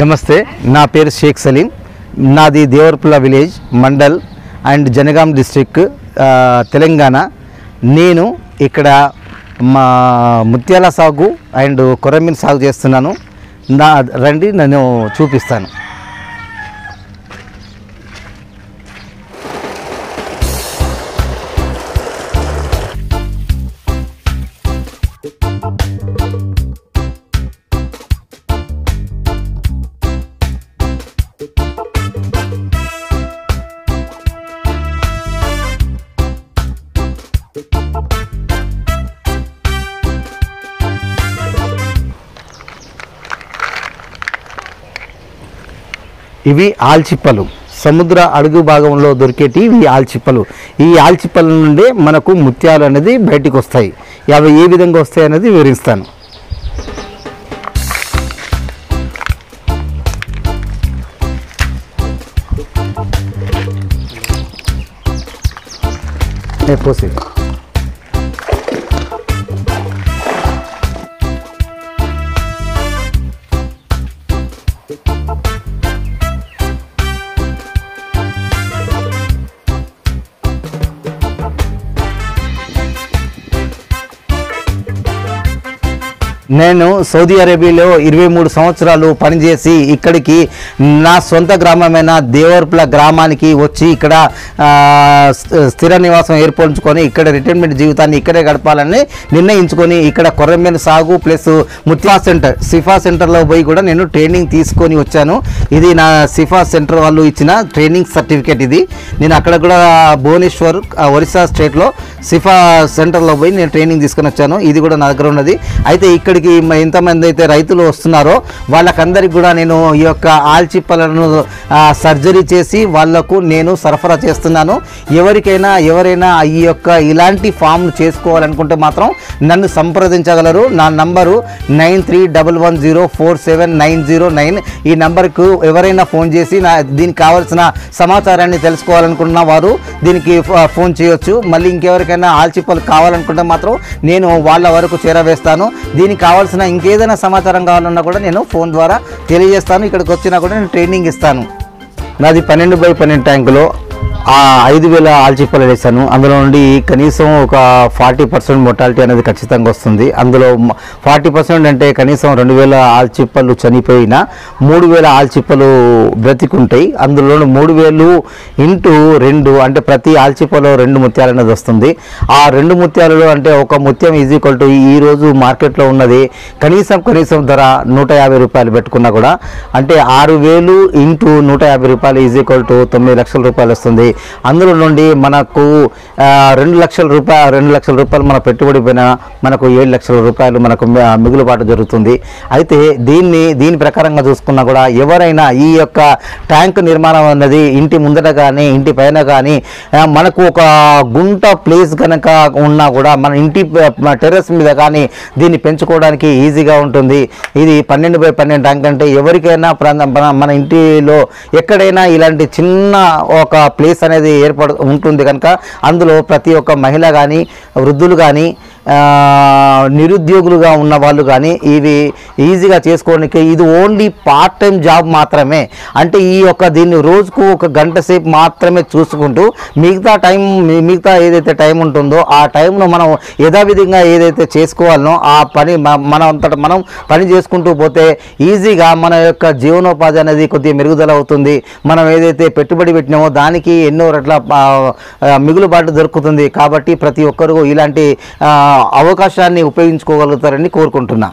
నమస్తే, నా పేరు షేక్ సలీం. నాది Devarapulla village mandal and Jangaon district Telangana. నేను ఇక్కడ మా ముత్యాల సాగు అండ్ కొరమీన్ సాగు చేస్తున్నాను. రండి నేను చూపిస్తాను. ఇవి ఆల్చిప్పలు, సముద్ర అడుగు భాగంలో దొరికేటి ఇవి ఆల్చిప్పలు. ఈ ఆల్చిప్పల నుండే మనకు ముత్యాలు అనేది బయటికి వస్తాయి. అవి ఏ విధంగా వస్తాయి అనేది వివరిస్తాను. పోసి నేను సౌదీ అరేబియాలో 23 సంవత్సరాలు పనిచేసి ఇక్కడికి నా సొంత గ్రామమైన దేవరపుల్ల గ్రామానికి వచ్చి ఇక్కడ స్థిర నివాసం ఏర్పరచుకొని ఇక్కడ రిటైర్మెంట్ జీవితాన్ని ఇక్కడే గడపాలని నిర్ణయించుకొని ఇక్కడ కొర్రమీన్ సాగు ప్లస్ ముత్యా సెంటర్ సిఫా సెంటర్లో పోయి కూడా నేను ట్రైనింగ్ తీసుకొని వచ్చాను. ఇది నా సిఫా సెంటర్ వాళ్ళు ఇచ్చిన ట్రైనింగ్ సర్టిఫికేట్. ఇది నేను అక్కడ కూడా భువనేశ్వర్ ఒరిస్సా స్టేట్లో సిఫా సెంటర్లో పోయి నేను ట్రైనింగ్ తీసుకొని వచ్చాను. ఇది కూడా నా దగ్గర ఉన్నది. అయితే ఇక్కడికి ఎంతమంది అయితే రైతులు వస్తున్నారో వాళ్ళకందరికి కూడా నేను ఈ యొక్క ఆల్చిప్పలను సర్జరీ చేసి వాళ్లకు నేను సరఫరా చేస్తున్నాను. ఎవరైనా ఈ యొక్క ఇలాంటి ఫామ్ చేసుకోవాలనుకుంటే మాత్రం నన్ను సంప్రదించగలరు. నా నంబరు 9311047909. ఈ నంబర్కు ఎవరైనా ఫోన్ చేసి దీనికి కావాల్సిన సమాచారాన్ని తెలుసుకోవాలనుకున్న వారు దీనికి ఫోన్ చేయొచ్చు. మళ్ళీ ఇంకెవరికైనా ఆల్చిప్పలు కావాలనుకుంటే మాత్రం నేను వాళ్ళ వరకు చేరవేస్తాను. దీనికి కావాల్సిన ఇంకేదైనా సమాచారం కావాలన్నా కూడా నేను ఫోన్ ద్వారా తెలియజేస్తాను. ఇక్కడికి వచ్చినా కూడా నేను ట్రైనింగ్ ఇస్తాను. నాది 12x12 ట్యాంకులో 5,000 ఆల్చిప్పలు వేసాను. అందులో నుండి కనీసం ఒక 40% మొర్టాలిటీ అనేది ఖచ్చితంగా వస్తుంది. అందులో 40% అంటే కనీసం 2,000 ఆల్చిప్పలు చనిపోయినా 3,000 ఆల్చిప్పలు బ్రతికుంటాయి. అందులో 3,000 ఇంటూ 2 అంటే ప్రతి ఆల్చిప్పలో 2 ముత్యాలు అనేది వస్తుంది. ఆ 2 ముత్యాలలో అంటే ఒక ముత్యం ఈజ్ ఈక్వల్ టు ఈరోజు మార్కెట్లో ఉన్నది కనీసం ధర 150 రూపాయలు పెట్టుకున్నా కూడా అంటే 6,000 ఇంటూ 150 రూపాయలు ఈజ్ ఈక్వల్ టు 9 లక్షల రూపాయలు వస్తుంది. అందులో నుండి మనకు 2 లక్షల రూపాయలు మన పెట్టుబడి పైన మనకు 7 లక్షల రూపాయలు మనకు మిగులుబాటు జరుగుతుంది. అయితే దీని ప్రకారంగా చూసుకున్నా కూడా ఎవరైనా ఈ యొక్క ట్యాంక్ నిర్మాణం అన్నది ఇంటి ముందట కానీ ఇంటి పైన కానీ మనకు ఒక గుంట ప్లేస్ కనుక ఉన్నా కూడా మన ఇంటి టెర్రస్ మీద కానీ దీన్ని పెంచుకోవడానికి ఈజీగా ఉంటుంది. ఇది 12x12 ట్యాంక్ అంటే ఎవరికైనా మన ఇంటిలో ఎక్కడైనా ఇలాంటి చిన్న ఒక ప్లేస్ అనేది ఉంటుంది కనుక అందులో ప్రతి ఒక్క మహిళ కానీ వృద్ధులు కానీ నిరుద్యోగులుగా ఉన్న వాళ్ళు కానీ ఇవి ఈజీగా చేసుకోవడానికి ఇది ఓన్లీ పార్ట్ టైం జాబ్ మాత్రమే. అంటే దీన్ని రోజుకు 1 గంట సేపు మాత్రమే చూసుకుంటూ మిగతా ఏదైతే టైం ఉంటుందో ఆ టైంలో మనం యథావిధంగా ఏదైతే చేసుకోవాలనో ఆ పని మనం పని చేసుకుంటూ పోతే ఈజీగా మన యొక్క జీవనోపాధి అనేది కొద్దిగా మెరుగుదల అవుతుంది. మనం ఏదైతే పెట్టుబడి పెట్టినామో దానికి ఎన్నో రెట్ల మిగులుబాటు దొరుకుతుంది. కాబట్టి ప్రతి ఒక్కరూ ఇలాంటి అవకాశాన్ని ఉపయోగించుకోగలుగుతారని కోరుకుంటున్నా.